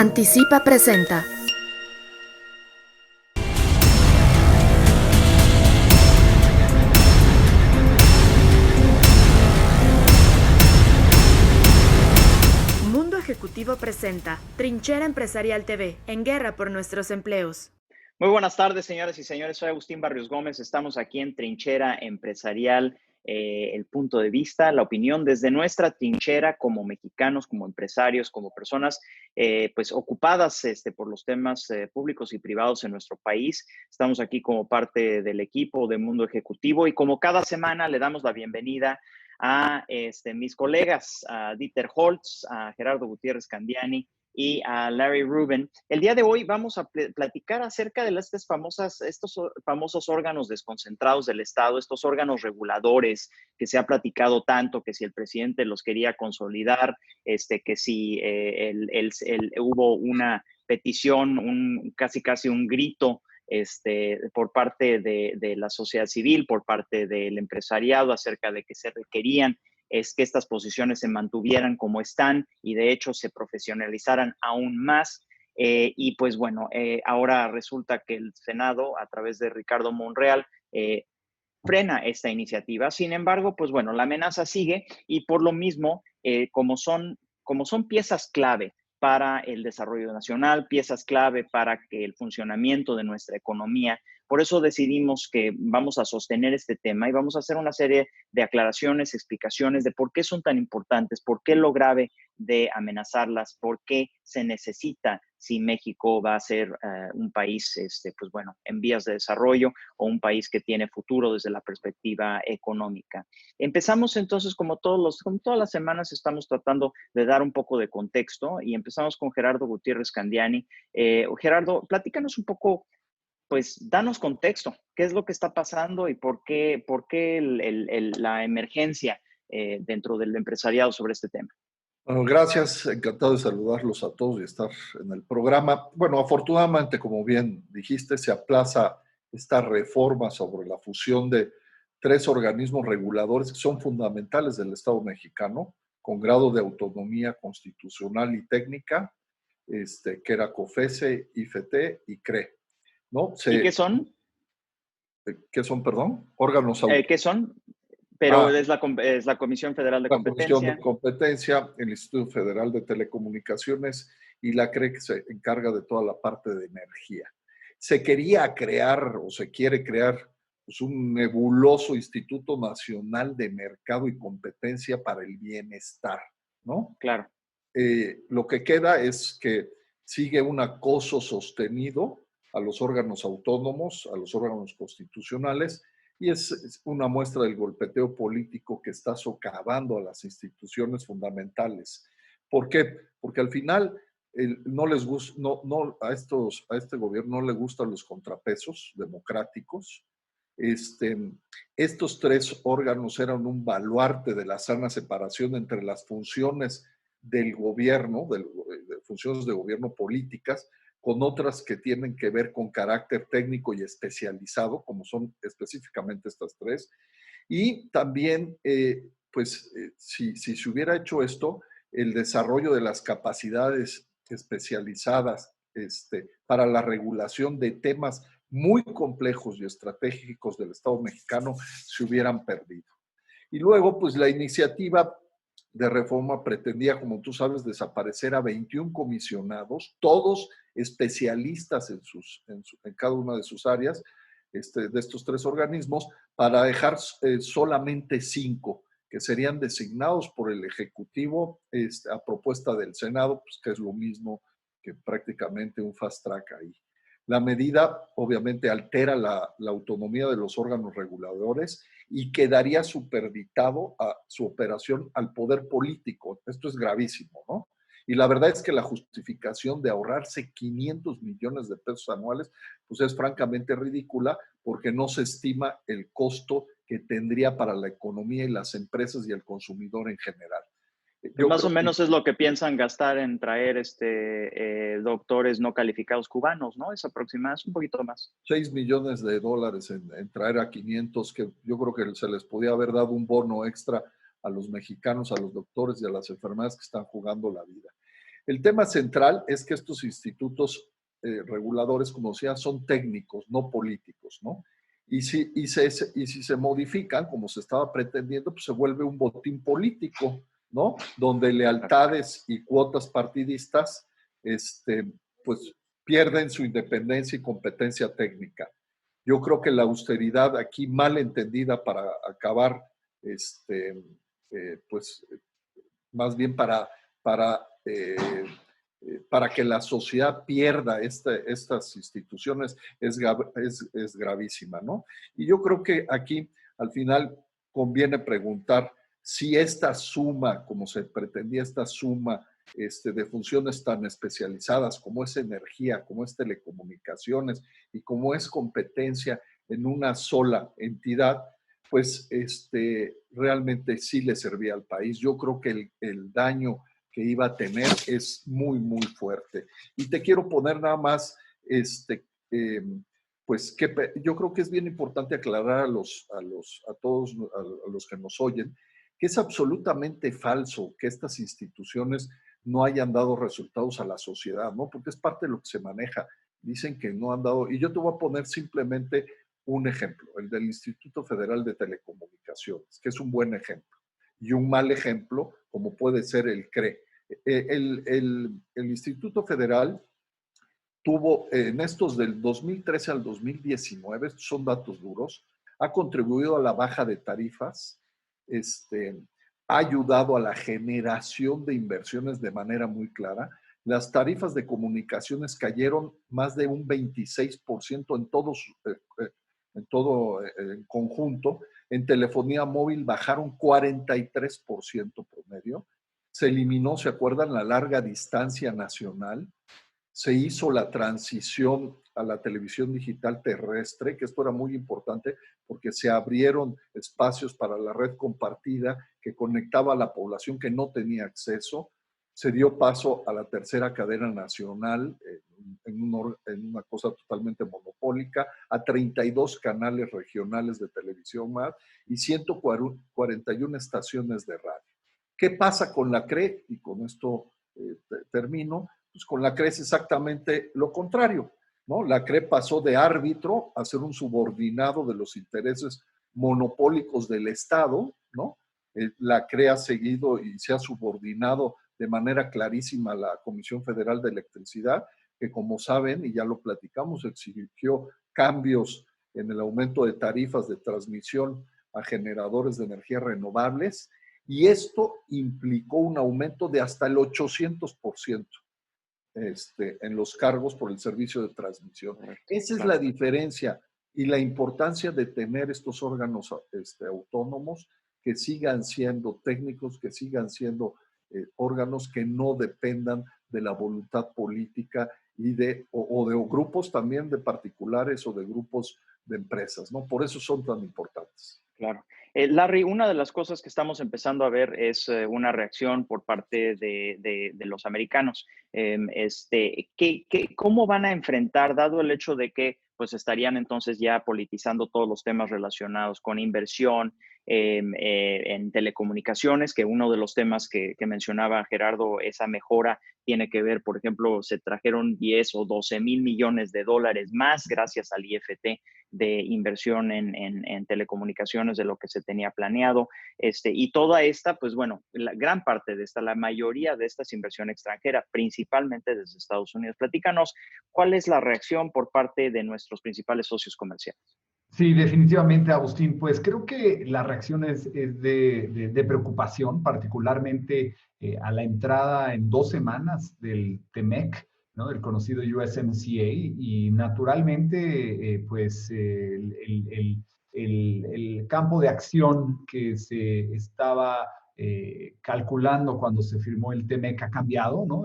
Anticipa presenta. Mundo Ejecutivo presenta Trinchera Empresarial TV, en guerra por nuestros empleos. Muy buenas tardes, señoras y señores. Soy Agustín Barrios Gómez. Estamos aquí en Trinchera Empresarial, el punto de vista, la opinión desde nuestra trinchera como mexicanos, como empresarios, como personas pues ocupadas por los temas públicos y privados en nuestro país. Estamos aquí como parte del equipo de Mundo Ejecutivo y como cada semana le damos la bienvenida a mis colegas, a Dieter Holtz, a Gerardo Gutiérrez Candiani y a Larry Rubin. El día de hoy vamos a platicar acerca de estos famosos órganos desconcentrados del Estado, estos órganos reguladores que se ha platicado tanto, que si el presidente los quería consolidar, que si hubo una petición, casi un grito por parte de la sociedad civil, por parte del empresariado acerca de que se requerían es que estas posiciones se mantuvieran como están y de hecho se profesionalizaran aún más. Y pues bueno, ahora resulta que el Senado, a través de Ricardo Monreal, frena esta iniciativa. Sin embargo, pues bueno, la amenaza sigue y por lo mismo, como son piezas clave para el desarrollo nacional, piezas clave para que el funcionamiento de nuestra economía. Por eso decidimos que vamos a sostener este tema y vamos a hacer una serie de aclaraciones, explicaciones de por qué son tan importantes, por qué lo grave de amenazarlas, por qué se necesita si México va a ser un país, pues bueno, en vías de desarrollo o un país que tiene futuro desde la perspectiva económica. Empezamos entonces, como todas las semanas, estamos tratando de dar un poco de contexto y empezamos con Gerardo Gutiérrez Candiani. Gerardo, platícanos un poco, pues danos contexto, qué es lo que está pasando y por qué la emergencia dentro del empresariado sobre este tema. Bueno, gracias, encantado de saludarlos a todos y estar en el programa. Bueno, afortunadamente, como bien dijiste, se aplaza esta reforma sobre la fusión de tres organismos reguladores que son fundamentales del Estado mexicano, con grado de autonomía constitucional y técnica, que era COFESE, IFT y CRE, ¿no? ¿Y qué son? ¿Qué son, perdón? Órganos ¿Qué son? Pero es la Comisión Federal de la Comisión de Competencia. Competencia, el Instituto Federal de Telecomunicaciones y la CRE, que se encarga de toda la parte de energía. Se quería crear o se quiere crear pues, un nebuloso Instituto Nacional de Mercado y Competencia para el Bienestar, ¿no? Claro. Lo que queda es que sigue un acoso sostenido a los órganos autónomos, a los órganos constitucionales, y es una muestra del golpeteo político que está socavando a las instituciones fundamentales. ¿Por qué? Porque al final no les gusta, a este gobierno no le gustan los contrapesos democráticos. Estos tres órganos eran un baluarte de la sana separación entre las funciones del gobierno, de funciones de gobierno políticas, con otras que tienen que ver con carácter técnico y especializado, como son específicamente estas tres. Y también, si se hubiera hecho esto, el desarrollo de las capacidades especializadas para la regulación de temas muy complejos y estratégicos del Estado mexicano se hubieran perdido. Y luego, pues la iniciativa de reforma pretendía, como tú sabes, desaparecer a 21 comisionados, todos especialistas en cada una de sus áreas, de estos tres organismos, para dejar solamente 5, que serían designados por el Ejecutivo a propuesta del Senado, pues, que es lo mismo que prácticamente un fast track ahí. La medida obviamente altera la autonomía de los órganos reguladores y quedaría superditado a su operación al poder político. Esto es gravísimo, ¿no? Y la verdad es que la justificación de ahorrarse 500 millones de pesos anuales, pues es francamente ridícula porque no se estima el costo que tendría para la economía y las empresas y el consumidor en general. Pues más o menos es lo que piensan gastar en traer doctores no calificados cubanos, ¿no? Es aproximadamente un poquito más. 6 millones de dólares en traer a 500, que yo creo que se les podía haber dado un bono extra a los mexicanos, a los doctores y a las enfermeras que están jugando la vida. El tema central es que estos institutos reguladores, como decía, son técnicos, no políticos, ¿no? Y si se modifican, como se estaba pretendiendo, pues se vuelve un botín político, ¿no? Donde lealtades y cuotas partidistas, pues pierden su independencia y competencia técnica. Yo creo que la austeridad aquí mal entendida para acabar, pues más bien para que la sociedad pierda estas instituciones es gravísima, ¿no? Y yo creo que aquí al final conviene preguntar si esta suma, como se pretendía, esta suma de funciones tan especializadas como es energía, como es telecomunicaciones y como es competencia en una sola entidad, pues realmente sí le servía al país. Yo creo que el daño que iba a tener es muy, muy fuerte. Y te quiero poner nada más, pues que yo creo que es bien importante aclarar a todos a los que nos oyen, que es absolutamente falso que estas instituciones no hayan dado resultados a la sociedad, ¿no? Porque es parte de lo que se maneja. Dicen que no han dado, y yo te voy a poner simplemente un ejemplo, el del Instituto Federal de Telecomunicaciones, que es un buen ejemplo, y un mal ejemplo, como puede ser el CRE. El Instituto Federal tuvo, en estos del 2013 al 2019, estos son datos duros, ha contribuido a la baja de tarifas, ha ayudado a la generación de inversiones de manera muy clara. Las tarifas de comunicaciones cayeron más de un 26% en todo en conjunto. En telefonía móvil bajaron 43% promedio. Se eliminó, ¿se acuerdan?, la larga distancia nacional. Se hizo la transición a la televisión digital terrestre, que esto era muy importante porque se abrieron espacios para la red compartida que conectaba a la población que no tenía acceso. Se dio paso a la tercera cadena nacional en una cosa totalmente monopólica, a 32 canales regionales de televisión más y 141 estaciones de radio. ¿Qué pasa con la CRE? Y con esto termino. Pues con la CRE es exactamente lo contrario, ¿no? La CRE pasó de árbitro a ser un subordinado de los intereses monopólicos del Estado, ¿no? La CRE ha seguido y se ha subordinado de manera clarísima a la Comisión Federal de Electricidad, que como saben, y ya lo platicamos, exigió cambios en el aumento de tarifas de transmisión a generadores de energías renovables, y esto implicó un aumento de hasta el 800%. En los cargos por el servicio de transmisión. Esa es la diferencia y la importancia de tener estos órganos autónomos que sigan siendo técnicos, que sigan siendo órganos que no dependan de la voluntad política y de grupos también de particulares o de grupos de empresas, ¿no? Por eso son tan importantes. Claro. Larry, una de las cosas que estamos empezando a ver es una reacción por parte de los americanos. ¿Cómo van a enfrentar, dado el hecho de que pues estarían entonces ya politizando todos los temas relacionados con inversión en telecomunicaciones, que uno de los temas que mencionaba Gerardo, esa mejora tiene que ver, por ejemplo, se trajeron 10 o 12 mil millones de dólares más gracias al IFT de inversión en telecomunicaciones de lo que se tenía planeado. Y toda esta, pues bueno, la gran parte de esta, la mayoría de esta es inversión extranjera, principalmente desde Estados Unidos. Platícanos, ¿cuál es la reacción por parte de nuestros principales socios comerciales? Sí, definitivamente, Agustín. Pues creo que la reacción es de preocupación, particularmente a la entrada en 2 semanas del TEMEC, ¿no? Del conocido USMCA, y naturalmente, pues el campo de acción que se estaba calculando cuando se firmó el TEMEC ha cambiado, ¿no?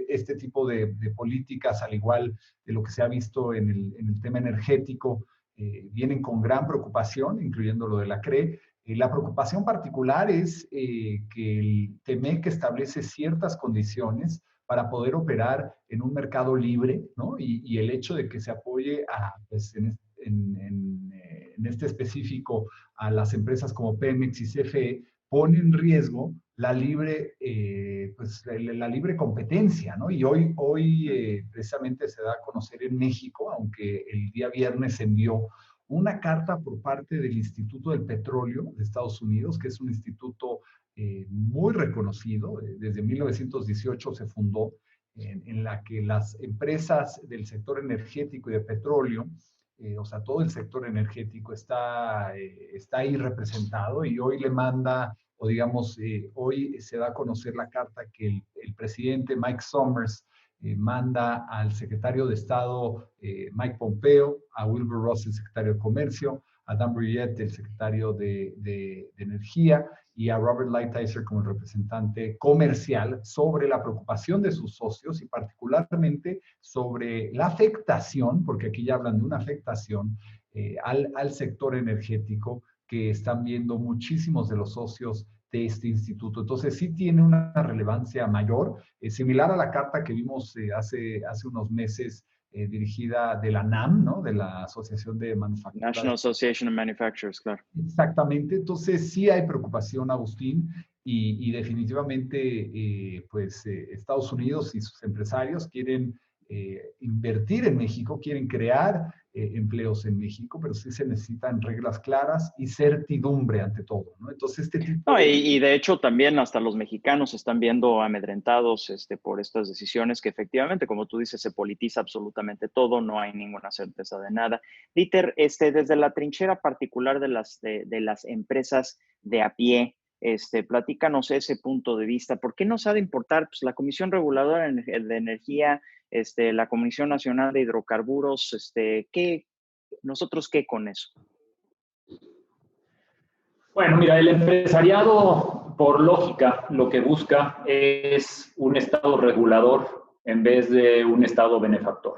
Este tipo de políticas, al igual de lo que se ha visto en el tema energético, vienen con gran preocupación, incluyendo lo de la CRE. La preocupación particular es que el TEMEC establece ciertas condiciones para poder operar en un mercado libre, ¿no? Y el hecho de que se apoye pues, en este específico a las empresas como Pemex y CFE pone en riesgo la libre, pues, la libre competencia, ¿no? Y hoy precisamente se da a conocer en México, aunque el día viernes se envió una carta por parte del Instituto del Petróleo de Estados Unidos, que es un instituto muy reconocido, desde 1918 se fundó, en la que las empresas del sector energético y de petróleo, o sea, todo el sector energético está ahí representado, y hoy le manda, o digamos, hoy se da a conocer la carta que el presidente Mike Summers manda al secretario de Estado Mike Pompeo, a Wilbur Ross, el secretario de Comercio, a Dan Brouillette, el secretario de Energía, y a Robert Lighthizer como el representante comercial, sobre la preocupación de sus socios y particularmente sobre la afectación, porque aquí ya hablan de una afectación al sector energético que están viendo muchísimos de los socios de este instituto. Entonces sí tiene una relevancia mayor, similar a la carta que vimos hace unos meses dirigida de la NAM, ¿no? De la Asociación de Manufactureros. National Association of Manufacturers, claro. Exactamente. Entonces sí hay preocupación, Agustín, y definitivamente pues Estados Unidos y sus empresarios quieren invertir en México, quieren crear empleos en México, pero sí se necesitan reglas claras y certidumbre ante todo, ¿no? Entonces este tipo No, y de hecho también hasta los mexicanos se están viendo amedrentados por estas decisiones que efectivamente, como tú dices, se politiza absolutamente todo, no hay ninguna certeza de nada. Dieter, desde la trinchera particular de las empresas de a pie, platícanos ese punto de vista. ¿Por qué nos ha de importar? Pues la Comisión Reguladora de Energía, la Comisión Nacional de Hidrocarburos, ¿nosotros qué con eso? Bueno, mira, el empresariado, por lógica, lo que busca es un Estado regulador en vez de un Estado benefactor.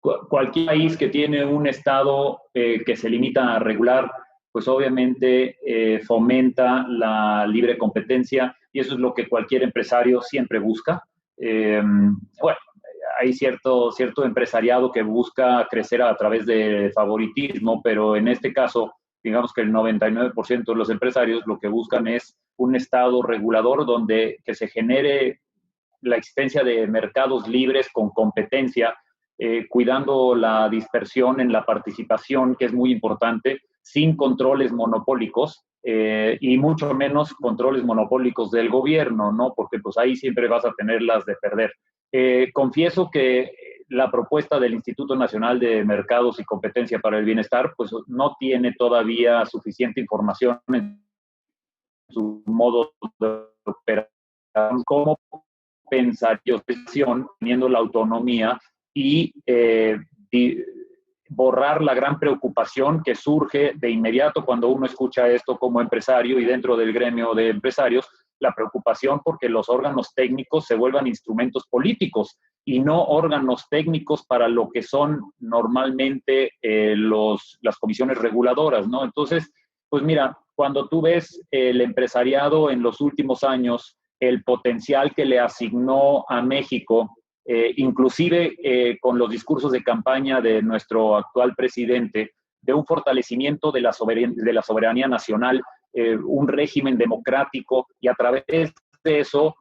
Cualquier país que tiene un Estado que se limita a regular, pues obviamente fomenta la libre competencia, y eso es lo que cualquier empresario siempre busca. Bueno, hay cierto empresariado que busca crecer a través de favoritismo, pero en este caso, digamos que el 99% de los empresarios lo que buscan es un Estado regulador que se genere la existencia de mercados libres con competencia, cuidando la dispersión en la participación, que es muy importante, sin controles monopólicos, y mucho menos controles monopólicos del gobierno, ¿no? Porque pues ahí siempre vas a tener las de perder. Confieso que la propuesta del Instituto Nacional de Mercados y Competencia para el Bienestar pues no tiene todavía suficiente información en su modo de operar. ¿Cómo pensaría teniendo la autonomía y borrar la gran preocupación que surge de inmediato cuando uno escucha esto como empresario y dentro del gremio de empresarios, la preocupación porque los órganos técnicos se vuelvan instrumentos políticos y no órganos técnicos para lo que son normalmente las comisiones reguladoras, ¿no? Entonces, pues mira, cuando tú ves el empresariado en los últimos años, el potencial que le asignó a México, inclusive con los discursos de campaña de nuestro actual presidente, de un fortalecimiento de la soberanía nacional, un régimen democrático, y a través de eso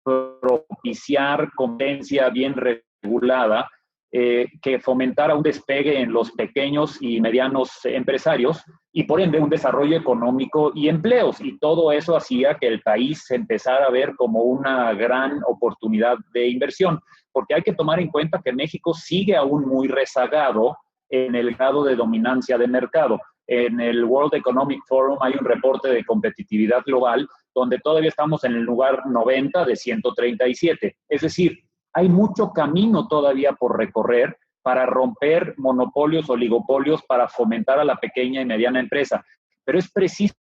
propiciar competencia bien regulada, que fomentara un despegue en los pequeños y medianos empresarios y por ende un desarrollo económico y empleos. Y todo eso hacía que el país se empezara a ver como una gran oportunidad de inversión, porque hay que tomar en cuenta que México sigue aún muy rezagado en el grado de dominancia de mercado. En el World Economic Forum hay un reporte de competitividad global donde todavía estamos en el lugar 90 de 137. Es decir, hay mucho camino todavía por recorrer para romper monopolios, oligopolios, para fomentar a la pequeña y mediana empresa. Pero es precisamente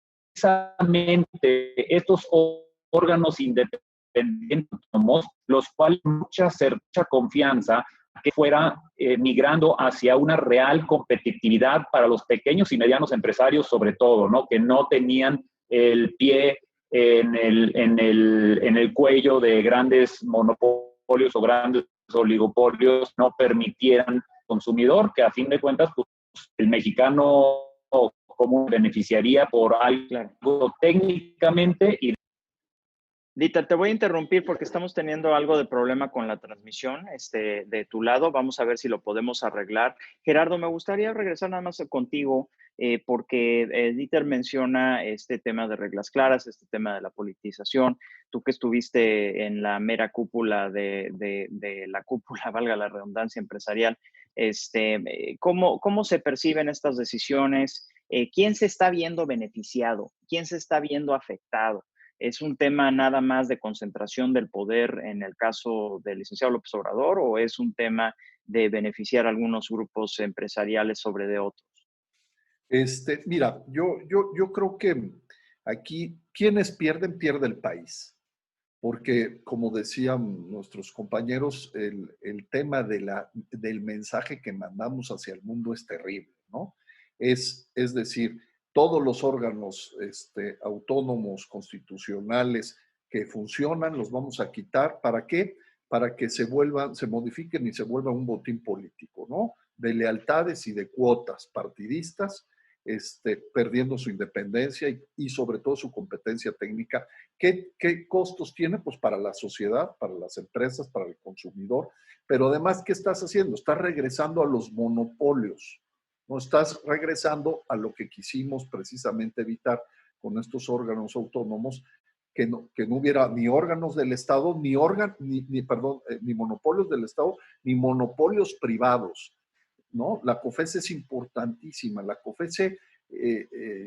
estos órganos independientes los cuales mucha confianza que fuera migrando hacia una real competitividad para los pequeños y medianos empresarios, sobre todo, ¿no? Que no tenían el pie en el cuello de grandes monopolios o grandes oligopolios, no permitieran al consumidor, que a fin de cuentas pues, el mexicano común beneficiaría por algo técnicamente y Dieter, te voy a interrumpir porque estamos teniendo algo de problema con la transmisión de tu lado. Vamos a ver si lo podemos arreglar. Gerardo, me gustaría regresar nada más contigo porque Dieter menciona este tema de reglas claras, este tema de la politización. Tú que estuviste en la mera cúpula de la cúpula, valga la redundancia empresarial, ¿cómo se perciben estas decisiones? ¿Quién se está viendo beneficiado? ¿Quién se está viendo afectado? ¿Es un tema nada más de concentración del poder en el caso del licenciado López Obrador o es un tema de beneficiar a algunos grupos empresariales sobre de otros? Mira, yo creo que aquí quienes pierden, pierde el país. Porque, como decían nuestros compañeros, el tema del mensaje que mandamos hacia el mundo es terrible, ¿no? Es decir, todos los órganos autónomos, constitucionales que funcionan, los vamos a quitar. ¿Para qué? Para que se modifiquen y se vuelva un botín político, ¿no? De lealtades y de cuotas partidistas, perdiendo su independencia y sobre todo su competencia técnica. ¿Qué costos tiene? Pues para la sociedad, para las empresas, para el consumidor. Pero además, ¿qué estás haciendo? Estás regresando a los monopolios. No estás regresando a lo que quisimos precisamente evitar con estos órganos autónomos, que no hubiera ni órganos del Estado, ni monopolios del Estado, ni monopolios privados, ¿no? La COFESE es importantísima. La COFESE,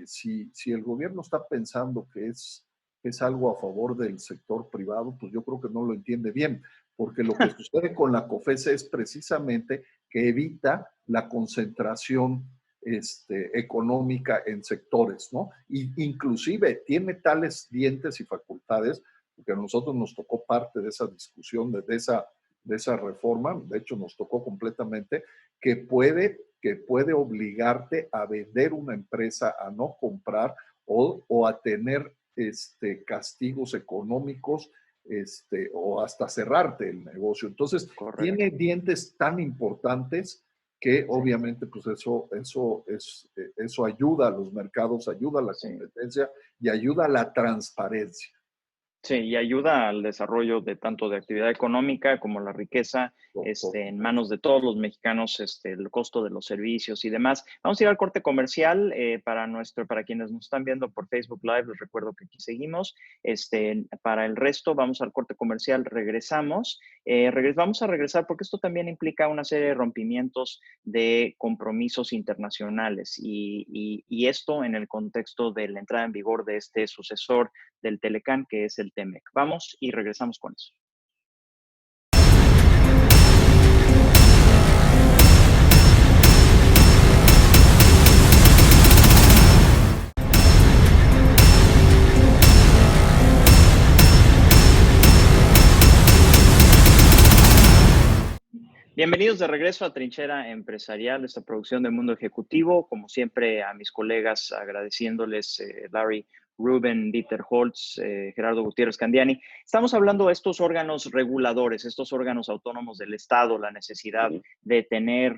si el gobierno está pensando que es algo a favor del sector privado, pues yo creo que no lo entiende bien, porque lo que sucede con la COFESE es precisamente que evita la concentración económica en sectores, ¿no? Y inclusive tiene tales dientes y facultades, porque a nosotros nos tocó parte de esa discusión, de esa reforma, de hecho nos tocó completamente, que puede obligarte a vender una empresa, a no comprar o a tener castigos económicos, o hasta cerrarte el negocio. Entonces, Correcto. tiene dientes tan importantes que obviamente pues eso ayuda a los mercados, ayuda a la competencia y ayuda a la transparencia. Sí, y ayuda al desarrollo de tanto de actividad económica como la riqueza en manos de todos los mexicanos, el costo de los servicios y demás. Vamos a ir al corte comercial para quienes nos están viendo por Facebook Live, les recuerdo que aquí seguimos. Para el resto, vamos al corte comercial, regresamos. Vamos a regresar porque esto también implica una serie de rompimientos de compromisos internacionales y esto en el contexto de la entrada en vigor de este sucesor del Telecán, que es el TEMEC. Vamos y regresamos con eso. Bienvenidos de regreso a Trinchera Empresarial, esta producción de Mundo Ejecutivo. Como siempre, a mis colegas agradeciéndoles, Larry Rubin, Dieter Holtz, Gerardo Gutiérrez Candiani. Estamos hablando de estos órganos reguladores, estos órganos autónomos del Estado, la necesidad de tener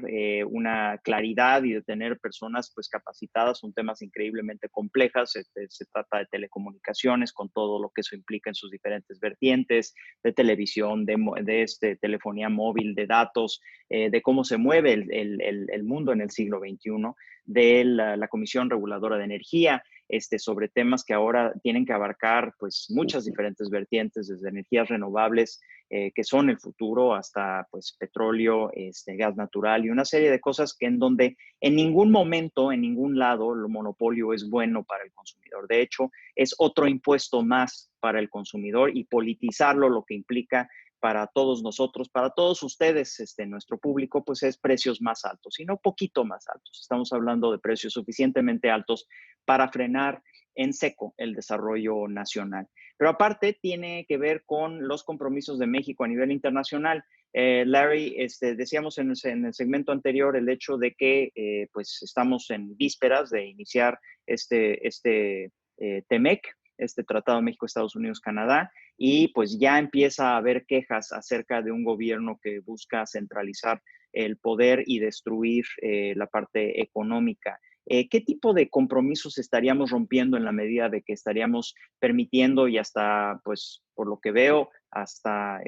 una claridad y de tener personas pues capacitadas. Son temas increíblemente complejas. Se trata de telecomunicaciones con todo lo que eso implica en sus diferentes vertientes, de televisión, de telefonía móvil, de datos, de cómo se mueve el mundo en el siglo XXI, de la Comisión Reguladora de Energía, sobre temas que ahora tienen que abarcar pues muchas diferentes vertientes, desde energías renovables, que son el futuro, hasta pues petróleo, gas natural y una serie de cosas que en donde en ningún momento, en ningún lado, el monopolio es bueno para el consumidor. De hecho, es otro impuesto más para el consumidor y politizarlo lo que implica para todos nosotros, para todos ustedes, nuestro público, pues es precios más altos y no poquito más altos. Estamos hablando de precios suficientemente altos para frenar en seco el desarrollo nacional. Pero aparte tiene que ver con los compromisos de México a nivel internacional. Larry, decíamos en el segmento anterior el hecho de que pues estamos en vísperas de iniciar TEMEC, este Tratado México-Estados Unidos-Canadá, y pues ya empieza a haber quejas acerca de un gobierno que busca centralizar el poder y destruir la parte económica. ¿qué tipo de compromisos estaríamos rompiendo en la medida de que estaríamos permitiendo y hasta, pues, por lo que veo, hasta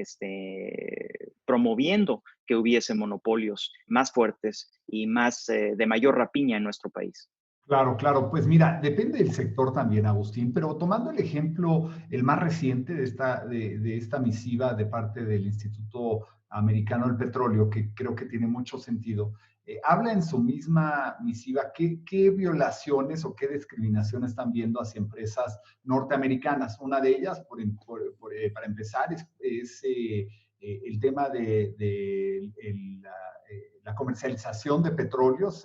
promoviendo que hubiese monopolios más fuertes y más de mayor rapiña en nuestro país? Claro, claro. Pues mira, depende del sector también, Agustín, pero tomando el ejemplo, el más reciente de esta misiva de parte del Instituto Americano del Petróleo, que creo que tiene mucho sentido, habla en su misma misiva qué violaciones o qué discriminación están viendo hacia empresas norteamericanas. Una de ellas, para empezar, es el tema la comercialización de petróleos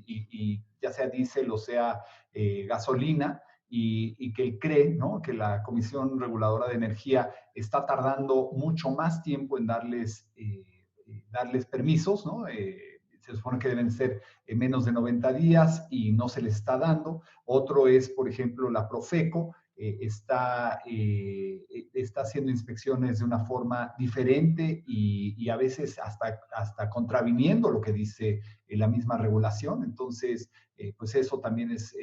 y ya sea diésel o sea gasolina, y que él cree, ¿no?, que la Comisión Reguladora de Energía está tardando mucho más tiempo en darles permisos, ¿no? Se supone que deben ser en menos de 90 días y no se les está dando. Otro es, por ejemplo, la Profeco, está haciendo inspecciones de una forma diferente y a veces hasta contraviniendo lo que dice la misma regulación. Entonces, pues eso también es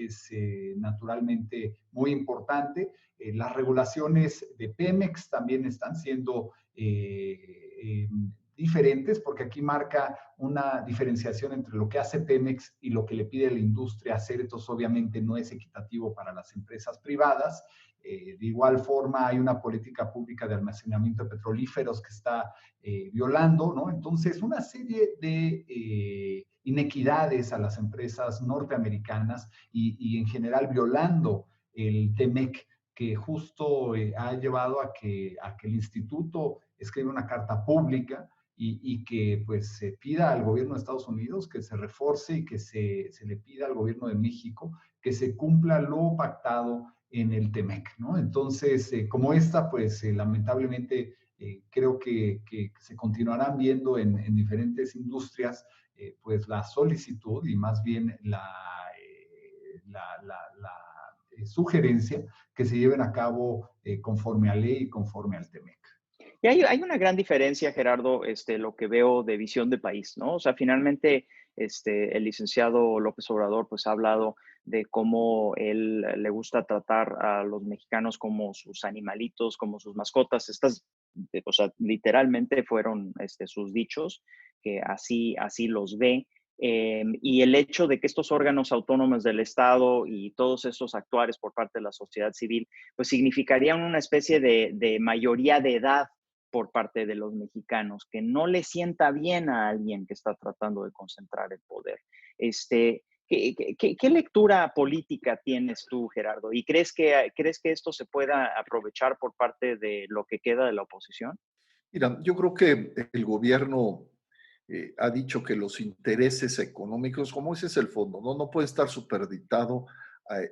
naturalmente muy importante. Las regulaciones de Pemex también están siendo diferentes, porque aquí marca una diferenciación entre lo que hace Pemex y lo que le pide la industria hacer. Entonces, obviamente, no es equitativo para las empresas privadas. De igual forma, hay una política pública de almacenamiento de petrolíferos que está violando, ¿no? Entonces, una serie de inequidades a las empresas norteamericanas y en general violando el TEMEC, que justo ha llevado a que el instituto escriba una carta pública y que pues se pida al gobierno de Estados Unidos que se refuerce y que se le pida al gobierno de México que se cumpla lo pactado en el TEMEC, ¿no? Entonces, como esta, pues lamentablemente creo que se continuarán viendo en diferentes industrias, pues la solicitud y más bien la sugerencia que se lleven a cabo conforme a ley y conforme al TEMEC. Y hay una gran diferencia, Gerardo, lo que veo de visión de país, ¿no? O sea, finalmente, el licenciado López Obrador, pues ha hablado de cómo él le gusta tratar a los mexicanos como sus animalitos, como sus mascotas. O sea, literalmente fueron sus dichos, que así los ve. Y el hecho de que estos órganos autónomos del Estado y todos estos actuares por parte de la sociedad civil, pues significarían una especie de mayoría de edad por parte de los mexicanos, que no le sienta bien a alguien que está tratando de concentrar el poder. ¿Qué lectura política tienes tú, Gerardo? ¿Y crees que esto se pueda aprovechar por parte de lo que queda de la oposición? Mira, yo creo que el gobierno ha dicho que los intereses económicos, como ese es el fondo, no puede estar superditado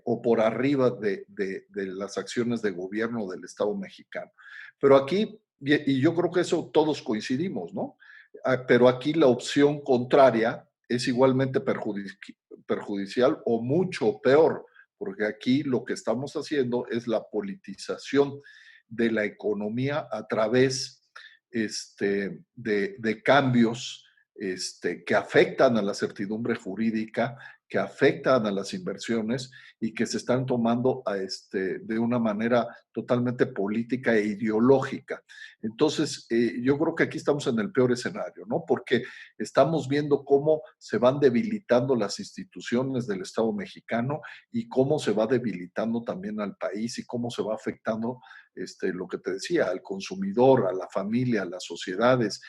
o por arriba de las acciones de gobierno del Estado mexicano. Pero aquí, y yo creo que eso todos coincidimos, ¿no? Pero aquí la opción contraria es igualmente perjudicial o mucho peor, porque aquí lo que estamos haciendo es la politización de la economía a través de cambios que afectan a la certidumbre jurídica, que afectan a las inversiones y que se están tomando de una manera totalmente política e ideológica. Entonces, yo creo que aquí estamos en el peor escenario, ¿no? Porque estamos viendo cómo se van debilitando las instituciones del Estado mexicano y cómo se va debilitando también al país y cómo se va afectando lo que te decía, al consumidor, a la familia, a las sociedades,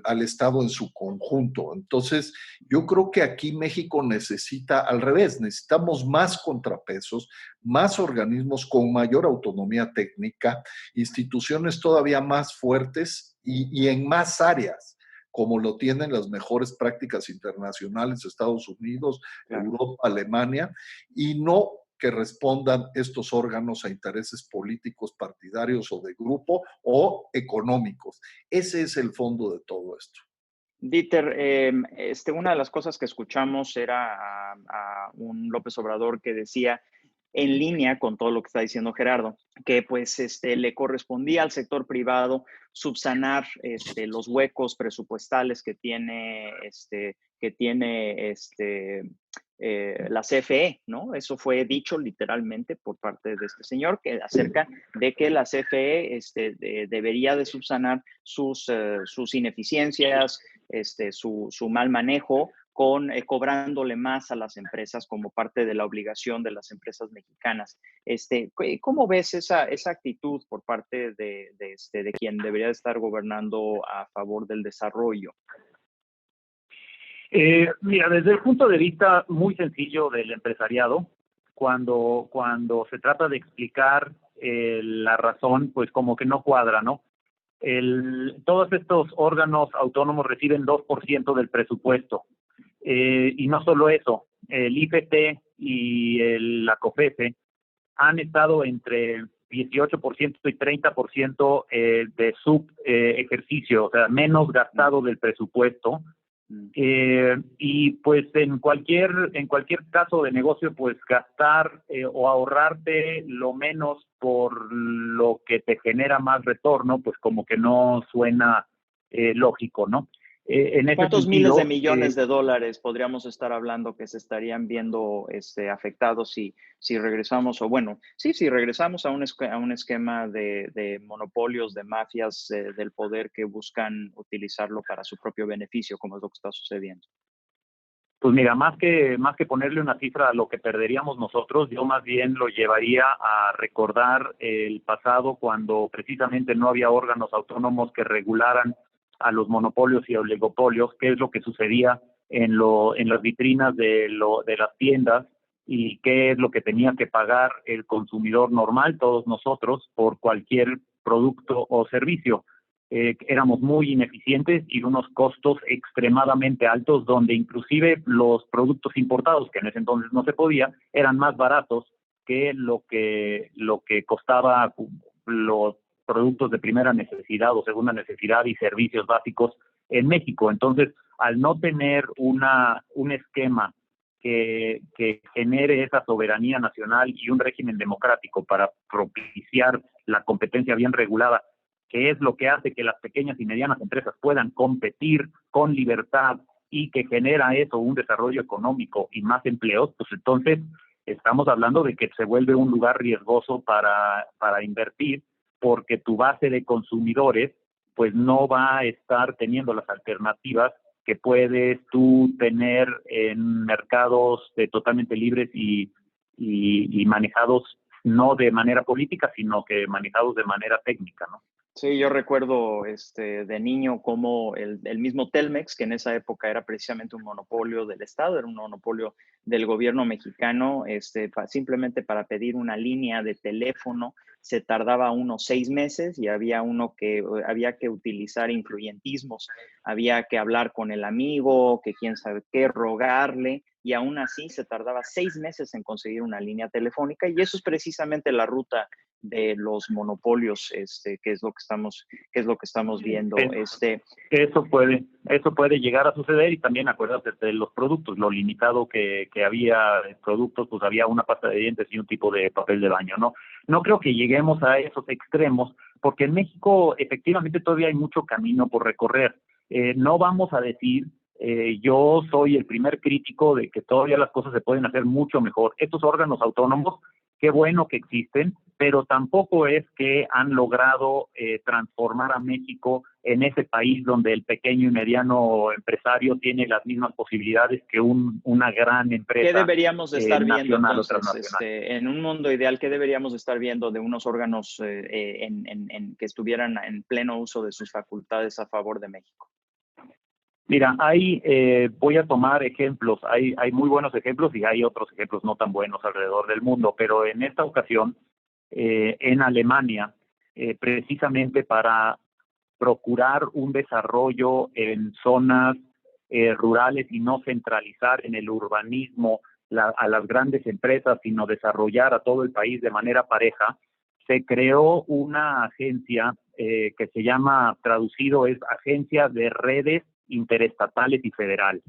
al Estado en su conjunto. Entonces, yo creo que aquí México necesita, al revés, necesitamos más contrapesos, más organismos con mayor autonomía técnica, instituciones todavía más fuertes y en más áreas, como lo tienen las mejores prácticas internacionales, Estados Unidos, claro, Europa, Alemania, y no que respondan estos órganos a intereses políticos, partidarios o de grupo o económicos. Ese es el fondo de todo esto. Dieter, una de las cosas que escuchamos era a un López Obrador que decía, en línea con todo lo que está diciendo Gerardo, que pues le correspondía al sector privado subsanar los huecos presupuestales que tiene la CFE, ¿no? Eso fue dicho literalmente por parte de este señor, que acerca de que la CFE debería de subsanar sus ineficiencias, su mal manejo, cobrándole más a las empresas como parte de la obligación de las empresas mexicanas. ¿Cómo ves esa actitud por parte de quien debería estar gobernando a favor del desarrollo? Mira, desde el punto de vista muy sencillo del empresariado, cuando se trata de explicar la razón, pues como que no cuadra, ¿no? Todos estos órganos autónomos reciben 2% del presupuesto. Y no solo eso, el IFT y la COFESE han estado entre 18% y 30% de ejercicio, o sea, menos gastado del presupuesto. Y pues en cualquier caso de negocio, pues gastar o ahorrarte lo menos por lo que te genera más retorno, pues como que no suena lógico, ¿no? En ese ¿Cuántos sentido, miles de millones de dólares podríamos estar hablando que se estarían viendo afectados si regresamos, o bueno, sí, si regresamos a un esquema de monopolios, de mafias del poder que buscan utilizarlo para su propio beneficio, como es lo que está sucediendo? Pues mira, más que ponerle una cifra a lo que perderíamos nosotros, yo más bien lo llevaría a recordar el pasado, cuando precisamente no había órganos autónomos que regularan a los monopolios y oligopolios, qué es lo que sucedía en las vitrinas de las tiendas y qué es lo que tenía que pagar el consumidor normal, todos nosotros, por cualquier producto o servicio. Éramos muy ineficientes y unos costos extremadamente altos, donde inclusive los productos importados, que en ese entonces no se podía, eran más baratos que lo que costaba los productos de primera necesidad o segunda necesidad y servicios básicos en México. Entonces, al no tener un esquema que genere esa soberanía nacional y un régimen democrático para propiciar la competencia bien regulada, que es lo que hace que las pequeñas y medianas empresas puedan competir con libertad y que genera eso un desarrollo económico y más empleos, pues entonces estamos hablando de que se vuelve un lugar riesgoso para invertir, porque tu base de consumidores pues no va a estar teniendo las alternativas que puedes tú tener en mercados totalmente libres y manejados no de manera política, sino que manejados de manera técnica, ¿no? Sí, yo recuerdo de niño como el mismo Telmex, que en esa época era precisamente un monopolio del Estado, era un monopolio del gobierno mexicano, simplemente para pedir una línea de teléfono se tardaba unos 6 meses y había había que utilizar influyentismos, había que hablar con el amigo, que quién sabe qué, rogarle, y aún así se tardaba 6 meses en conseguir una línea telefónica, y eso es precisamente la ruta de los monopolios, que es lo que estamos viendo. Eso puede llegar a suceder, y también acuérdate de los productos, lo limitado que había de productos, pues había una pasta de dientes y un tipo de papel de baño, ¿no? No creo que lleguemos a esos extremos, porque en México efectivamente todavía hay mucho camino por recorrer. No vamos a decir, yo soy el primer crítico de que todavía las cosas se pueden hacer mucho mejor. Estos órganos autónomos, qué bueno que existen, pero tampoco es que han logrado transformar a México en ese país donde el pequeño y mediano empresario tiene las mismas posibilidades que una gran empresa. ¿Qué deberíamos de estar viendo entonces? En un mundo ideal, ¿qué deberíamos de estar viendo de unos órganos que estuvieran en pleno uso de sus facultades a favor de México? Mira, voy a tomar ejemplos, hay muy buenos ejemplos y hay otros ejemplos no tan buenos alrededor del mundo, pero en esta ocasión, en Alemania, precisamente para procurar un desarrollo en zonas rurales y no centralizar en el urbanismo a las grandes empresas, sino desarrollar a todo el país de manera pareja, se creó una agencia que se llama, traducido es Agencia de Redes Interestatales y Federales.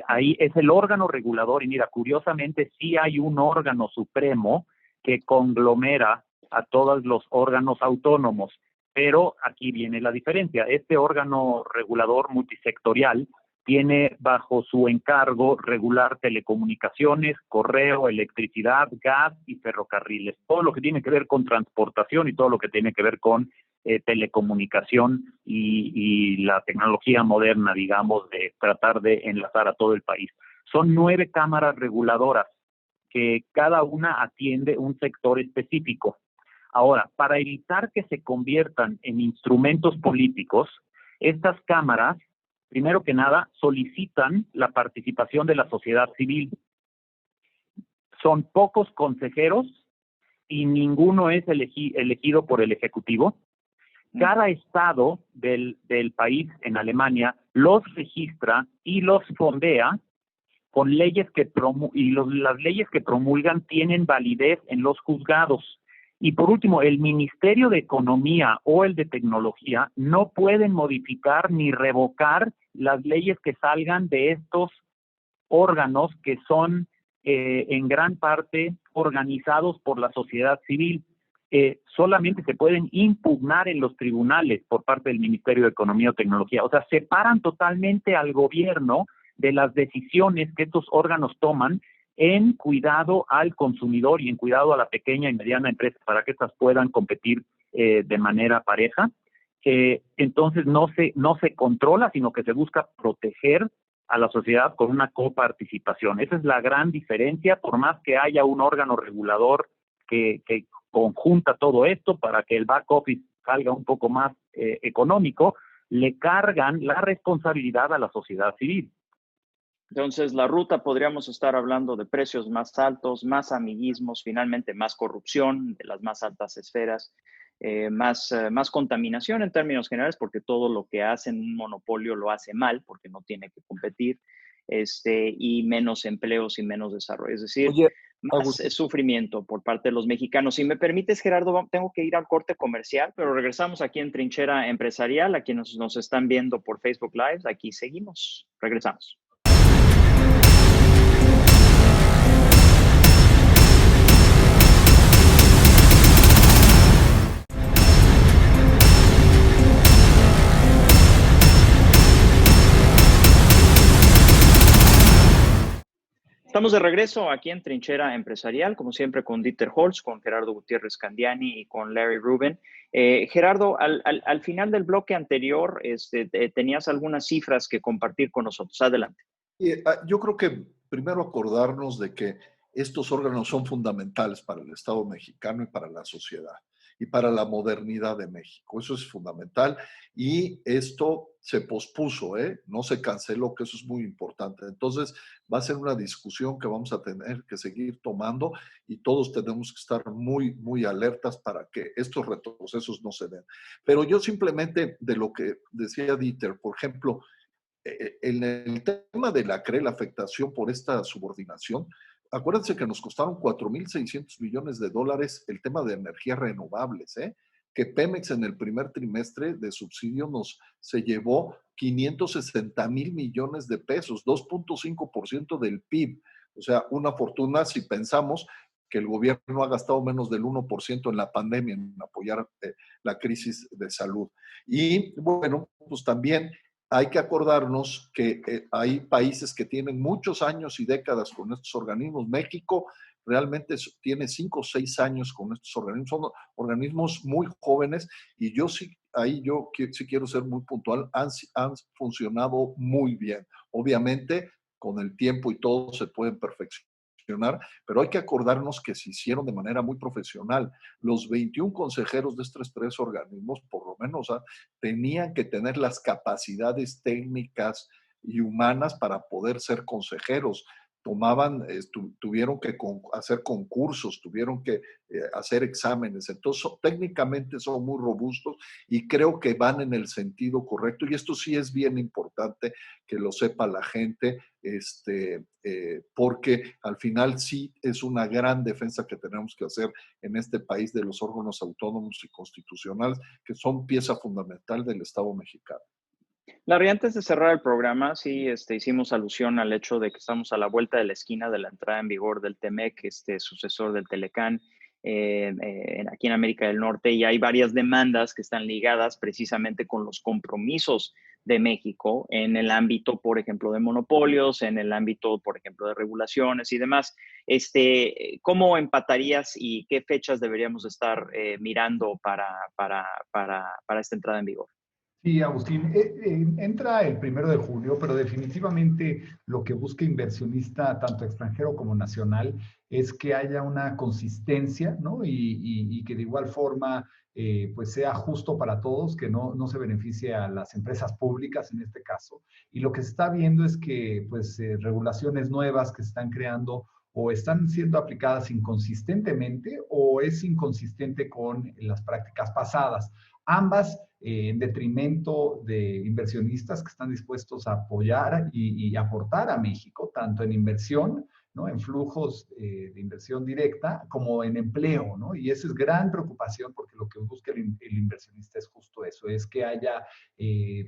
Ahí es el órgano regulador, y mira, curiosamente sí hay un órgano supremo que conglomera a todos los órganos autónomos, pero aquí viene la diferencia. Este órgano regulador multisectorial tiene bajo su encargo regular telecomunicaciones, correo, electricidad, gas y ferrocarriles. Todo lo que tiene que ver con transportación y todo lo que tiene que ver con telecomunicación y la tecnología moderna, digamos, de tratar de enlazar a todo el país. Son 9 cámaras reguladoras que cada una atiende un sector específico. Ahora, para evitar que se conviertan en instrumentos políticos, estas cámaras, primero que nada, solicitan la participación de la sociedad civil. Son pocos consejeros y ninguno es elegido por el Ejecutivo. Cada estado del país en Alemania los registra y los fondea con leyes las leyes que promulgan tienen validez en los juzgados. Y por último, el Ministerio de Economía o el de Tecnología no pueden modificar ni revocar las leyes que salgan de estos órganos que son en gran parte organizados por la sociedad civil. Solamente se pueden impugnar en los tribunales por parte del Ministerio de Economía o Tecnología. O sea, separan totalmente al gobierno de las decisiones que estos órganos toman en cuidado al consumidor y en cuidado a la pequeña y mediana empresa para que éstas puedan competir de manera pareja. Entonces no se controla, sino que se busca proteger a la sociedad con una coparticipación. Esa es la gran diferencia, por más que haya un órgano regulador que conjunta todo esto para que el back office salga un poco más económico, le cargan la responsabilidad a la sociedad civil. Entonces, la ruta podríamos estar hablando de precios más altos, más amiguismos, finalmente más corrupción de las más altas esferas, más contaminación en términos generales, porque todo lo que hace un monopolio lo hace mal, porque no tiene que competir, y menos empleos y menos desarrollo. Es decir, Oye, más sufrimiento por parte de los mexicanos. Si me permites, Gerardo, tengo que ir al corte comercial, pero regresamos aquí en Trinchera Empresarial, a quienes nos están viendo por Facebook Live. Aquí seguimos. Regresamos. Estamos de regreso aquí en Trinchera Empresarial, como siempre con Dieter Holz, con Gerardo Gutiérrez Candiani y con Larry Rubin. Gerardo, al final del bloque anterior tenías algunas cifras que compartir con nosotros. Adelante. Yo creo que primero acordarnos de que estos órganos son fundamentales para el Estado mexicano y para la sociedad y para la modernidad de México. Eso es fundamental y esto se pospuso, no se canceló, que eso es muy importante. Entonces va a ser una discusión que vamos a tener que seguir tomando y todos tenemos que estar muy, muy alertas para que estos retrocesos no se den. Pero yo simplemente de lo que decía Dieter, por ejemplo, en el tema de la CRE, la afectación por esta subordinación, acuérdense que nos costaron 4.600 millones de dólares el tema de energías renovables, que Pemex en el primer trimestre de subsidio se llevó 560,000 millones de pesos, 2.5% del PIB. O sea, una fortuna si pensamos que el gobierno ha gastado menos del 1% en la pandemia en apoyar la crisis de salud. Y bueno, pues también hay que acordarnos que hay países que tienen muchos años y décadas con estos organismos. México realmente tiene 5 o 6 años con estos organismos. Son organismos muy jóvenes y yo sí quiero ser muy puntual. Han funcionado muy bien. Obviamente, con el tiempo y todo se pueden perfeccionar, pero hay que acordarnos que se hicieron de manera muy profesional. Los 21 consejeros de estos 3 organismos, por lo menos, tenían que tener las capacidades técnicas y humanas para poder ser consejeros. Tuvieron que hacer concursos, tuvieron que hacer exámenes. Entonces, técnicamente son muy robustos y creo que van en el sentido correcto. Y esto sí es bien importante que lo sepa la gente, porque al final sí es una gran defensa que tenemos que hacer en este país de los órganos autónomos y constitucionales, que son pieza fundamental del Estado mexicano. Larry, antes de cerrar el programa, sí hicimos alusión al hecho de que estamos a la vuelta de la esquina de la entrada en vigor del TEMEC, sucesor del Telecán, aquí en América del Norte, y hay varias demandas que están ligadas precisamente con los compromisos de México en el ámbito, por ejemplo, de monopolios, en el ámbito, por ejemplo, de regulaciones y demás. ¿Cómo empatarías y qué fechas deberíamos estar mirando para esta entrada en vigor? Sí, Agustín, entra el 1 de julio, pero definitivamente lo que busca inversionista, tanto extranjero como nacional, es que haya una consistencia, ¿no? Y que de igual forma, pues sea justo para todos, que no se beneficie a las empresas públicas en este caso. Y lo que se está viendo es que, pues, regulaciones nuevas que se están creando o están siendo aplicadas inconsistentemente o es inconsistente con las prácticas pasadas. Ambas en detrimento de inversionistas que están dispuestos a apoyar y aportar a México, tanto en inversión, ¿no? En flujos de inversión directa, como en empleo, ¿no? Y esa es gran preocupación porque lo que busca el inversionista es justo eso, es que haya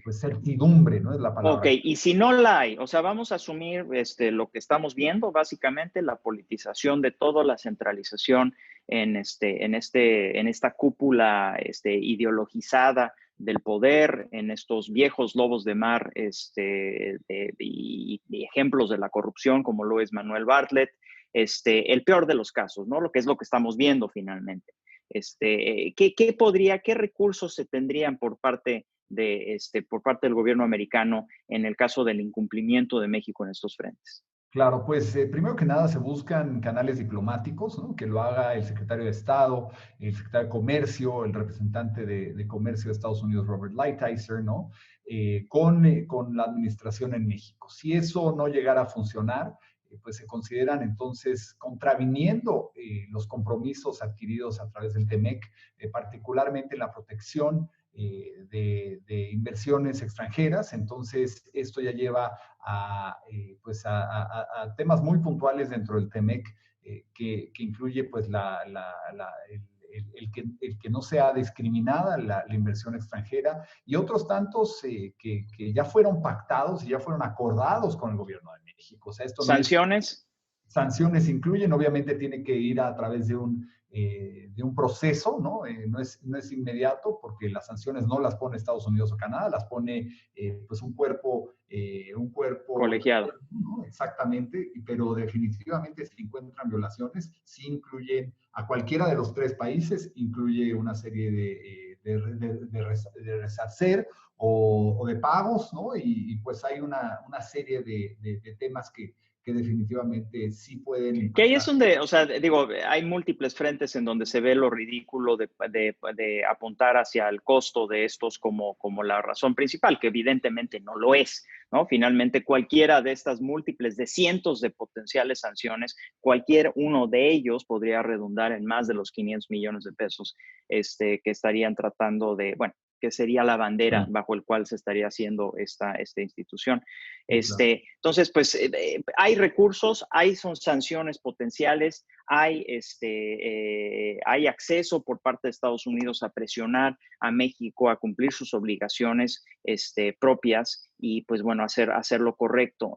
pues certidumbre, ¿no? Es la palabra. Ok, y si no la hay, o sea, vamos a asumir lo que estamos viendo, básicamente la politización de todo, la centralización en esta cúpula ideologizada del poder, en estos viejos lobos de mar y ejemplos de la corrupción, como lo es Manuel Bartlett, el peor de los casos, ¿no? Lo que es lo que estamos viendo finalmente. ¿Qué recursos se tendrían por parte del gobierno americano en el caso del incumplimiento de México en estos frentes? Claro, pues primero que nada se buscan canales diplomáticos, ¿no? Que lo haga el secretario de Estado, el secretario de Comercio, el representante de Comercio de Estados Unidos, Robert Lighthizer, ¿no? Con la administración en México. Si eso no llegara a funcionar, pues se consideran entonces contraviniendo los compromisos adquiridos a través del TEMEC, particularmente la protección de inversiones extranjeras. Entonces, esto ya lleva a temas muy puntuales dentro del TEMEC, que incluye pues el que no sea discriminada la inversión extranjera y otros tantos que ya fueron pactados y ya fueron acordados con el gobierno de México. O sea, esto ¿Sanciones? Sanciones incluyen, obviamente tiene que ir a través de un proceso, ¿no? No es inmediato porque las sanciones no las pone Estados Unidos o Canadá, las pone pues un cuerpo colegiado. ¿no? Exactamente, pero definitivamente si encuentran violaciones, sí incluyen a cualquiera de los tres países, incluye una serie de resarcer o de pagos, ¿no? Y pues hay una serie de temas que definitivamente sí pueden impactar. Que ahí es donde, o sea, digo, hay múltiples frentes en donde se ve lo ridículo de apuntar hacia el costo de estos como la razón principal, que evidentemente no lo es, ¿no? Finalmente, cualquiera de estas múltiples de cientos de potenciales sanciones, cualquier uno de ellos podría redundar en más de los 500 millones de pesos que estarían tratando de, bueno, que sería la bandera bajo el cual se estaría haciendo esta institución. Entonces, pues hay recursos, son sanciones potenciales, hay acceso por parte de Estados Unidos a presionar a México a cumplir sus obligaciones propias y, pues bueno, hacer lo correcto.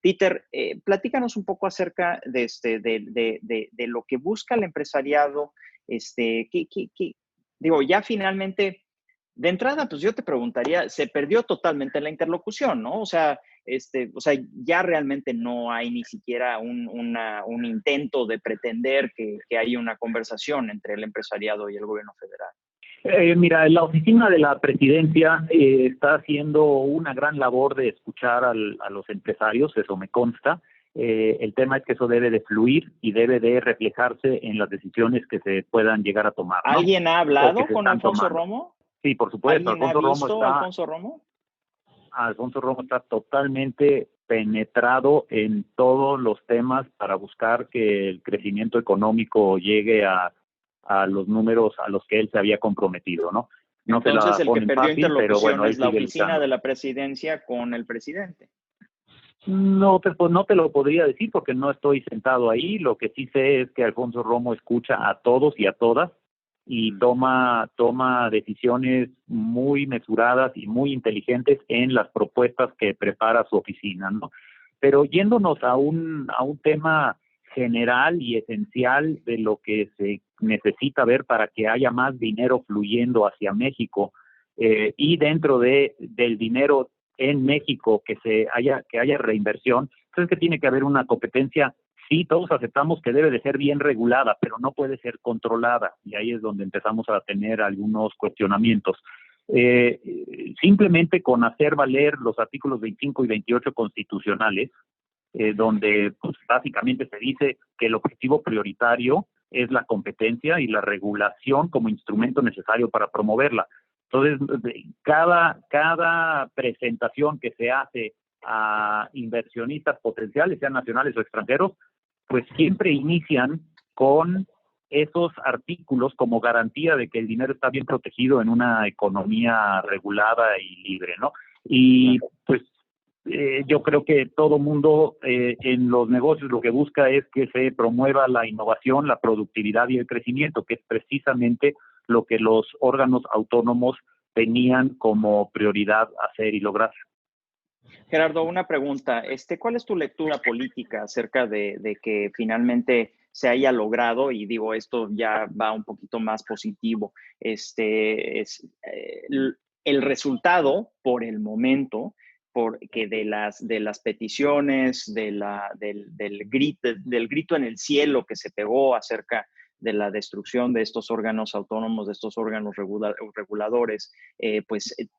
Peter, platícanos un poco acerca de lo que busca el empresariado. Digo, ya finalmente, de entrada, pues yo te preguntaría, se perdió totalmente la interlocución, ¿no? O sea, ya realmente no hay ni siquiera un intento de pretender que hay una conversación entre el empresariado y el gobierno federal. Mira, la oficina de la presidencia está haciendo una gran labor de escuchar a los empresarios, eso me consta. El tema es que eso debe de fluir y debe de reflejarse en las decisiones que se puedan llegar a tomar, ¿no? ¿Alguien ha hablado con Alfonso Romo? Sí, por supuesto. Alfonso Romo está totalmente penetrado en todos los temas para buscar que el crecimiento económico llegue a los números a los que él se había comprometido, ¿no? Entonces, el que perdió interlocución, pero bueno, es la oficina de la presidencia con el presidente. No te lo podría decir porque no estoy sentado ahí. Lo que sí sé es que Alfonso Romo escucha a todos y a todas y toma decisiones muy mesuradas y muy inteligentes en las propuestas que prepara su oficina, ¿no? Pero yéndonos a un tema general y esencial de lo que se necesita ver para que haya más dinero fluyendo hacia México, y dentro del dinero en México que haya reinversión, entonces que tiene que haber una competencia. Sí, todos aceptamos que debe de ser bien regulada, pero no puede ser controlada, y ahí es donde empezamos a tener algunos cuestionamientos. Simplemente con hacer valer los artículos 25 y 28 constitucionales, donde pues, básicamente se dice que el objetivo prioritario es la competencia y la regulación como instrumento necesario para promoverla. Entonces, cada presentación que se hace a inversionistas potenciales, sean nacionales o extranjeros, pues siempre inician con esos artículos como garantía de que el dinero está bien protegido en una economía regulada y libre, ¿no? Y pues yo creo que todo mundo en los negocios lo que busca es que se promueva la innovación, la productividad y el crecimiento, que es precisamente lo que los órganos autónomos tenían como prioridad hacer y lograr. Gerardo, una pregunta. ¿Cuál es tu lectura política acerca de que finalmente se haya logrado? Y digo, esto ya va un poquito más positivo. El resultado, por el momento, porque de las peticiones, del grito en el cielo que se pegó acerca de la destrucción de estos órganos autónomos, de estos órganos reguladores,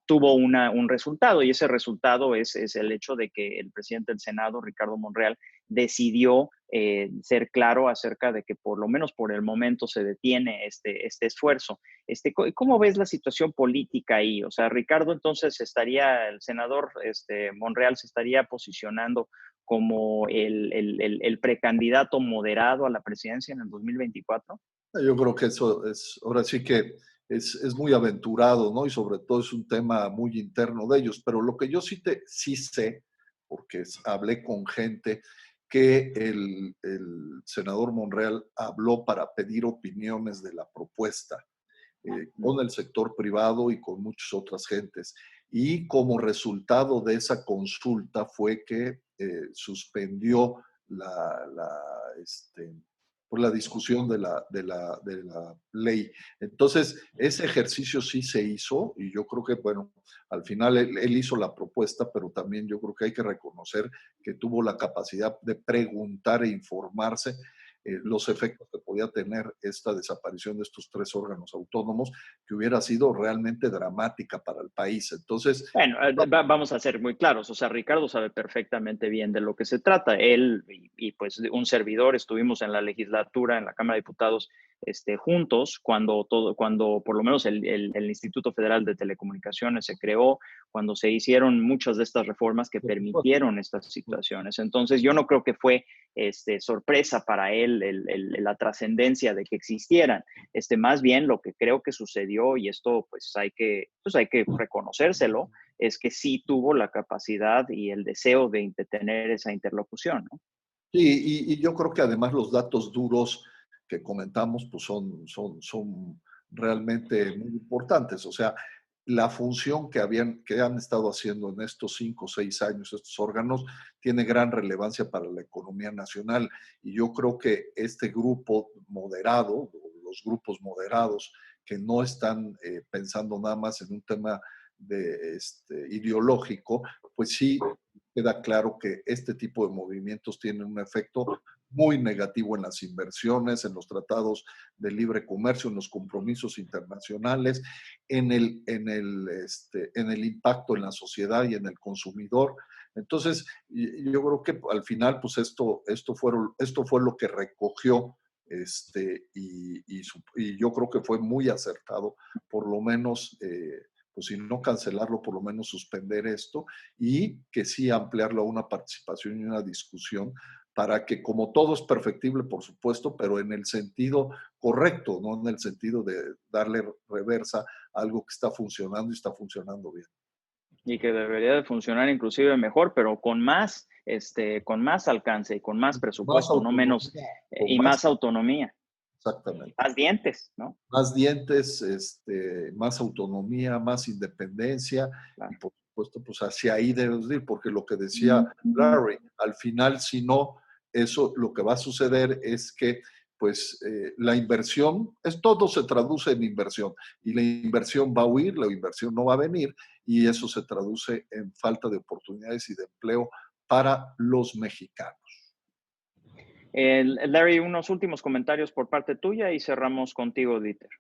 tuvo un resultado, y ese resultado es el hecho de que el presidente del Senado, Ricardo Monreal, decidió ser claro acerca de que por lo menos por el momento se detiene este esfuerzo. ¿Cómo ves la situación política ahí? O sea, Ricardo, entonces el senador Monreal se estaría posicionando como el precandidato moderado a la presidencia en el 2024? Yo creo que eso es, ahora sí que es muy aventurado, ¿no? Y sobre todo es un tema muy interno de ellos. Pero lo que yo sí sé, porque hablé con gente, que el senador Monreal habló para pedir opiniones de la propuesta con el sector privado y con muchas otras gentes. Y como resultado de esa consulta fue que suspendió la discusión de la ley. Entonces, ese ejercicio sí se hizo y yo creo que, bueno, al final él hizo la propuesta, pero también yo creo que hay que reconocer que tuvo la capacidad de preguntar e informarse los efectos que podía tener esta desaparición de estos 3 órganos autónomos, que hubiera sido realmente dramática para el país. Entonces, bueno, vamos a ser muy claros. O sea, Ricardo sabe perfectamente bien de lo que se trata. Él y pues un servidor estuvimos en la legislatura, en la Cámara de Diputados, juntos cuando por lo menos el Instituto Federal de Telecomunicaciones se creó, cuando se hicieron muchas de estas reformas que permitieron estas situaciones. Entonces, yo no creo que fue sorpresa para él la trascendencia de que existieran. Más bien lo que creo que sucedió, y esto pues hay que reconocérselo, es que sí tuvo la capacidad y el deseo de tener esa interlocución, ¿no? Sí, y yo creo que además los datos duros que comentamos pues son realmente muy importantes. O sea, la función que han estado haciendo en estos 5 o 6 años estos órganos tiene gran relevancia para la economía nacional. Y yo creo que este grupo moderado, los grupos moderados que no están pensando nada más en un tema ideológico, pues sí queda claro que este tipo de movimientos tienen un efecto muy negativo en las inversiones, en los tratados de libre comercio, en los compromisos internacionales, en el impacto en la sociedad y en el consumidor. Entonces, yo creo que al final, pues esto fue lo que recogió y yo creo que fue muy acertado, por lo menos pues si no cancelarlo, por lo menos suspender esto y que sí ampliarlo a una participación y una discusión para que, como todo es perfectible, por supuesto, pero en el sentido correcto, no en el sentido de darle reversa a algo que está funcionando y está funcionando bien. Y que debería de funcionar inclusive mejor, pero con más alcance y con más presupuesto, no menos, y más autonomía. Exactamente. Más dientes, ¿no? Más dientes, más autonomía, más independencia, claro. Y por supuesto, pues hacia ahí debemos ir, porque lo que decía Larry, al final, si no, eso lo que va a suceder es que pues la inversión, todo se traduce en inversión y la inversión va a huir, la inversión no va a venir y eso se traduce en falta de oportunidades y de empleo para los mexicanos. Larry, unos últimos comentarios por parte tuya y cerramos contigo, Dieter.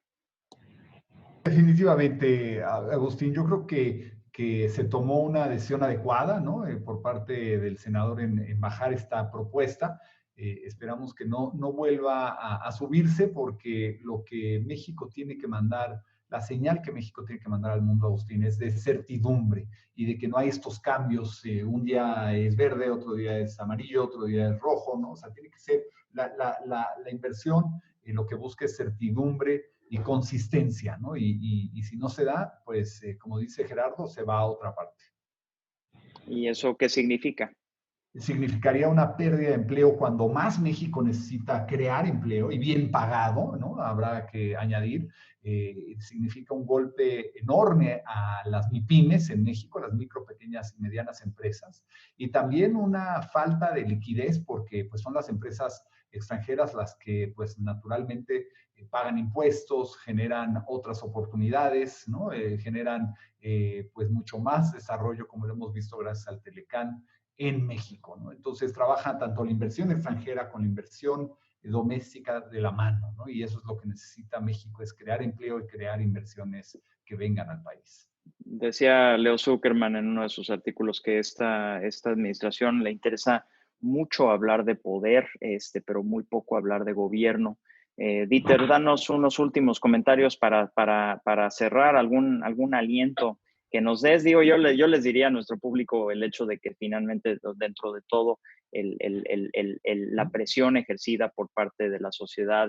Definitivamente, Agustín, yo creo que se tomó una decisión adecuada, ¿no? Por parte del senador en bajar esta propuesta. Esperamos que no vuelva a subirse, porque lo que México tiene que mandar, la señal que México tiene que mandar al mundo, Agustín, es de certidumbre y de que no hay estos cambios. Un día es verde, otro día es amarillo, otro día es rojo, ¿no? O sea, tiene que ser la inversión, lo que busca es certidumbre y consistencia, ¿no? Y si no se da, pues como dice Gerardo, se va a otra parte. ¿Y eso qué significa? Significaría una pérdida de empleo cuando más México necesita crear empleo y bien pagado, ¿no? Habrá que añadir. Significa un golpe enorme a las MIPYMES en México, las micro, pequeñas y medianas empresas, y también una falta de liquidez, porque pues son las empresas extranjeras las que pues naturalmente pagan impuestos, generan otras oportunidades, ¿no? Generan pues mucho más desarrollo, como lo hemos visto gracias al Telecán en México, ¿no? Entonces trabaja tanto la inversión extranjera con la inversión doméstica de la mano, ¿no? Y eso es lo que necesita México, es crear empleo y crear inversiones que vengan al país. Decía Leo Zuckerman en uno de sus artículos que esta administración le interesa mucho hablar de poder, pero muy poco hablar de gobierno. Dieter, danos unos últimos comentarios para cerrar, algún aliento que nos des. Digo, yo les diría a nuestro público el hecho de que finalmente dentro de todo la presión ejercida por parte de la sociedad,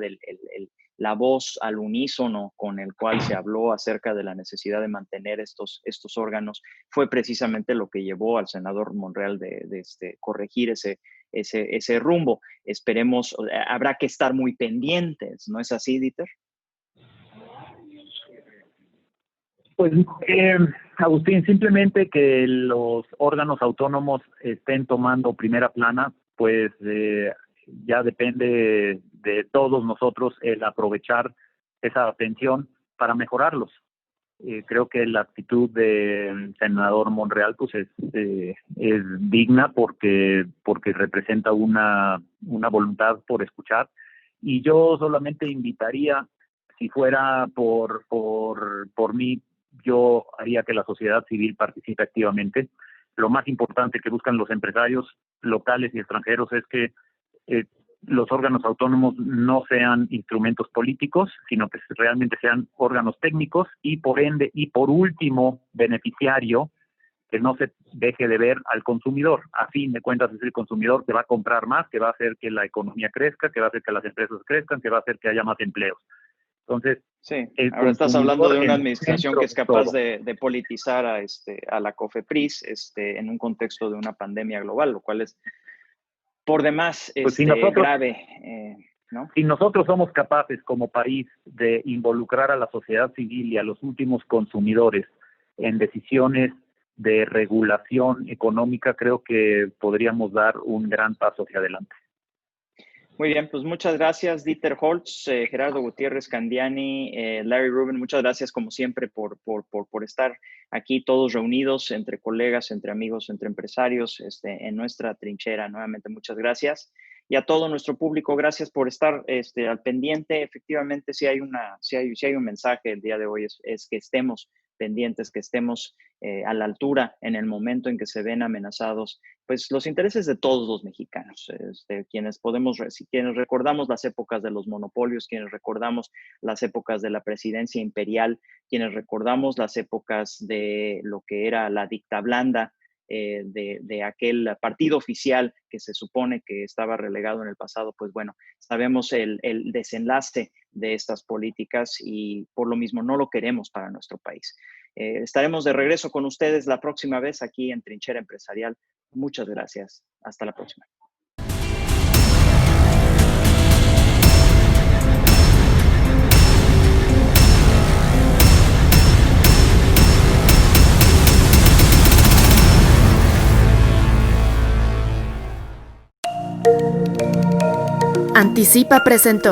la voz al unísono con el cual se habló acerca de la necesidad de mantener estos órganos fue precisamente lo que llevó al senador Monreal de corregir ese rumbo. Esperemos, habrá que estar muy pendientes, ¿no es así, Dieter? Pues, Agustín, simplemente que los órganos autónomos estén tomando primera plana, pues ya depende de todos nosotros el aprovechar esa atención para mejorarlos. Creo que la actitud del senador Monreal pues es digna porque representa una voluntad por escuchar, y yo solamente invitaría, si fuera por mí, yo haría que la sociedad civil participe activamente. Lo más importante que buscan los empresarios locales y extranjeros es que los órganos autónomos no sean instrumentos políticos, sino que realmente sean órganos técnicos, y por ende, y por último, beneficiario, que no se deje de ver al consumidor. A fin de cuentas es el consumidor que va a comprar más, que va a hacer que la economía crezca, que va a hacer que las empresas crezcan, que va a hacer que haya más empleos. Entonces, sí, ahora estás hablando de una administración que es capaz de politizar a la COFEPRIS en un contexto de una pandemia global, lo cual es por demás pues grave, ¿no? Si nosotros somos capaces como país de involucrar a la sociedad civil y a los últimos consumidores en decisiones de regulación económica, creo que podríamos dar un gran paso hacia adelante. Muy bien, pues muchas gracias, Dieter Holtz, Gerardo Gutiérrez Candiani, Larry Rubin, muchas gracias como siempre por estar aquí todos reunidos entre colegas, entre amigos, entre empresarios, en nuestra trinchera. Nuevamente, muchas gracias. Y a todo nuestro público, gracias por estar al pendiente. Efectivamente, si hay un mensaje el día de hoy, es que estemos pendientes, que estemos a la altura en el momento en que se ven amenazados pues los intereses de todos los mexicanos, quienes recordamos las épocas de los monopolios, quienes recordamos las épocas de la presidencia imperial, quienes recordamos las épocas de lo que era la dicta blanda, de aquel partido oficial que se supone que estaba relegado en el pasado. Pues bueno, sabemos el desenlace de estas políticas y por lo mismo no lo queremos para nuestro país. Estaremos de regreso con ustedes la próxima vez aquí en Trinchera Empresarial. Muchas gracias. Hasta la próxima. Anticipa presentó.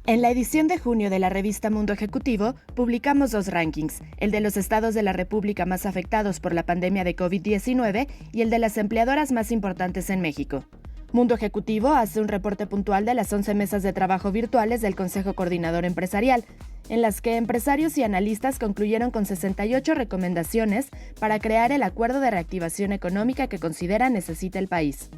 En la edición de junio de la revista Mundo Ejecutivo, publicamos 2 rankings, el de los estados de la República más afectados por la pandemia de COVID-19 y el de las empleadoras más importantes en México. Mundo Ejecutivo hace un reporte puntual de las 11 mesas de trabajo virtuales del Consejo Coordinador Empresarial, en las que empresarios y analistas concluyeron con 68 recomendaciones para crear el acuerdo de reactivación económica que consideran necesita el país.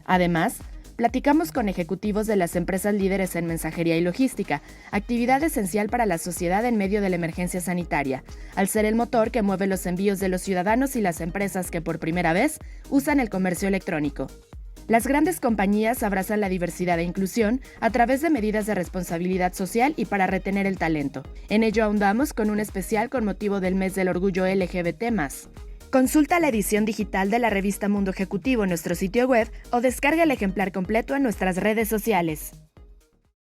Además, platicamos con ejecutivos de las empresas líderes en mensajería y logística, actividad esencial para la sociedad en medio de la emergencia sanitaria, al ser el motor que mueve los envíos de los ciudadanos y las empresas que por primera vez usan el comercio electrónico. Las grandes compañías abrazan la diversidad e inclusión a través de medidas de responsabilidad social y para retener el talento. En ello ahondamos con un especial con motivo del mes del orgullo LGBT+. Consulta la edición digital de la revista Mundo Ejecutivo en nuestro sitio web o descarga el ejemplar completo en nuestras redes sociales.